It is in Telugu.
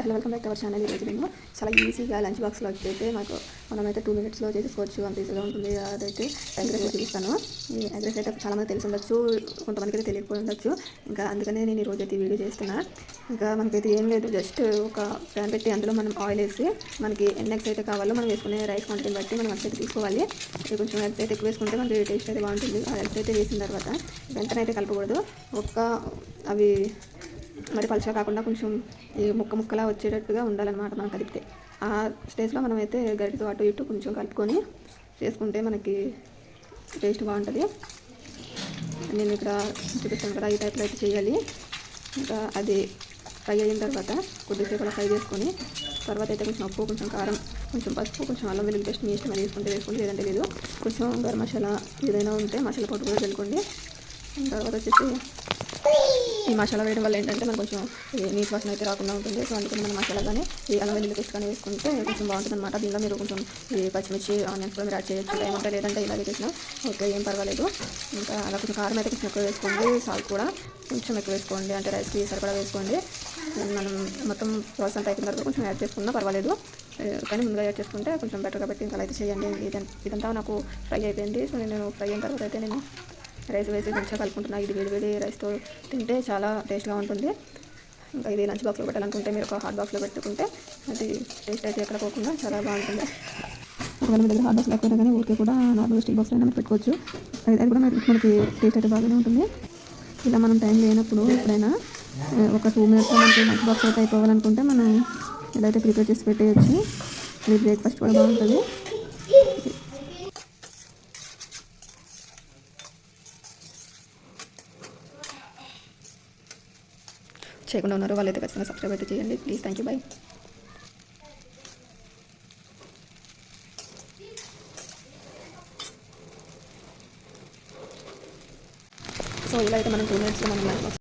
Hello welcome back to our channel. ఈరోజు నేను చాలా ఈజీగా లంచ్ బాక్స్లో అయితే మనమైతే 2 మినిట్స్లో చేసేసుకోవచ్చు. అంత ఈజీగా ఉంటుంది. అదైతే ఎగ్ రైస్ చూపిస్తాను. ఈ ఎగ్ రైస్ అయితే చాలామంది తెలిసి ఉండొచ్చు, కొంతమందికి అయితే తెలియకపోయి ఉండొచ్చు. ఇంకా అందుకనే నేను ఈరోజు అయితే వీడియో చేస్తున్నా. ఇంకా మనకైతే ఏం లేదు, జస్ట్ ఒక ప్యాన్ పెట్టి అందులో మనం ఆయిల్ వేసి మనకి ఎన్ని ఎగ్స్ అయితే కావాలో మనం వేసుకునే రైస్ క్వాంటిటీని బట్టి మనం ఎగ్స్ అయితే తీసుకోవాలి. కొంచెం ఎగ్స్ అయితే ఎక్కువ వేసుకుంటే మనకి టేస్ట్ అయితే బాగుంటుంది. ఆ ఎగ్స్ అయితే వేసిన తర్వాత వెంటనే అయితే కలపకూడదు. అవి మరి పలుచగా కాకుండా కొంచెం ఈ ముక్కలా వచ్చేటట్టుగా ఉండాలన్నమాట మనం కలిపితే. ఆ స్టేజ్లో మనమైతే గరిటతో అటు ఇటు కొంచెం కలుపుకొని చేసుకుంటే మనకి టేస్ట్ బాగుంటుంది. నేను ఇక్కడ చూపిస్తాను కదా, ఈ టైప్లో అయితే చేయాలి. ఇంకా అది ఫ్రై అయిన తర్వాత కొద్దిసేపు అలా ఫ్రై చేసుకొని తర్వాత అయితే కొంచెం ఉప్పు, కొంచెం కారం, కొంచెం పసుపు, కొంచెం అల్లం వెల్లుల్లి పేస్ట్ మీ ఇష్టం అది వేసుకోండి, లేదంటే లేదు. కొంచెం గరం మసాలా ఏదైనా ఉంటే మసాలా పౌడర్ కూడా చల్లుకోండి. తర్వాత వచ్చేసి ఈ మసాలా వేయడం వల్ల ఏంటంటే మనకు కొంచెం నీచు వాసన అయితే రాకుండా ఉంటుంది. సో అందుకని మనం మసాలా కానీ ఈ అల్లం వెల్లుల్లి పేస్ట్ కానీ వేసుకుంటే కొంచెం బాగుంటుంది అనమాట. దీనిలో మీరు కొంచెం ఈ పచ్చిమిర్చి ఆనియన్స్ కూడా మీరు యాడ్ చేయొచ్చు. టైం ఉంటే, లేదంటే ఇలాగే చేసినా ఓకే, ఏం పర్వాలేదు. ఇంకా అలా కొంచెం కారం అయితే కొంచెం ఎక్కువ వేసుకోండి, సాల్ట్ కూడా కొంచెం ఎక్కువ వేసుకోండి, అంటే రైస్కి సరిపడా వేసుకోండి. మనం మొత్తం ప్రాసెస్ అంతా అయిపోయిన తర్వాత కొంచెం యాడ్ చేసుకున్నా పర్వాలేదు, కానీ ముందుగా యాడ్ చేసుకుంటే కొంచెం బెటర్ కాబట్టి ఇంకా అయితే చేయండి. ఇదంతా నాకు ఫ్రై అయిపోయింది. సో నేను ఫ్రై అయిన తర్వాత అయితే నేను రైస్ వేసి మంచిగా కలుపుకుంటున్నా. ఇది వేడి రైస్తో తింటే చాలా టేస్ట్గా ఉంటుంది. ఇంకా ఇది లంచ్ బాక్స్లో పెట్టాలనుకుంటే మీరు ఒక హాట్ బాక్స్లో పెట్టుకుంటే అది టేస్ట్ అయితే ఎక్కడ పోకుండా చాలా బాగుంటుంది. ఒకవేళ మీ దగ్గర హాట్ బాక్స్ లేకపోయినా కానీ ఊరికే కూడా నార్మల్ స్టీల్ బాక్స్ అయినా పెట్టుకోవచ్చు. అది కూడా మనకి టేస్ట్ అయితే బాగానే ఉంటుంది. ఇలా మనం టైం లేనప్పుడు ఎప్పుడైనా ఒక 2 మినిట్స్లో మనకి లంచ్ బాక్స్ అయితే అయిపోవాలనుకుంటే మనం ఇలా అయితే ప్రిపేర్ చేసి పెట్టేయచ్చు. ఇది బ్రేక్ఫాస్ట్ కూడా బాగుంటుంది. చేయకుండా ఉన్నారు వాళ్ళైతే ఖచ్చితంగా సబ్స్క్రైబ్ అయితే చేయండి please. Thank you, by. So ఇలా అయితే మనం 2 మినిట్స్లో మనం లంచ్ బాక్స్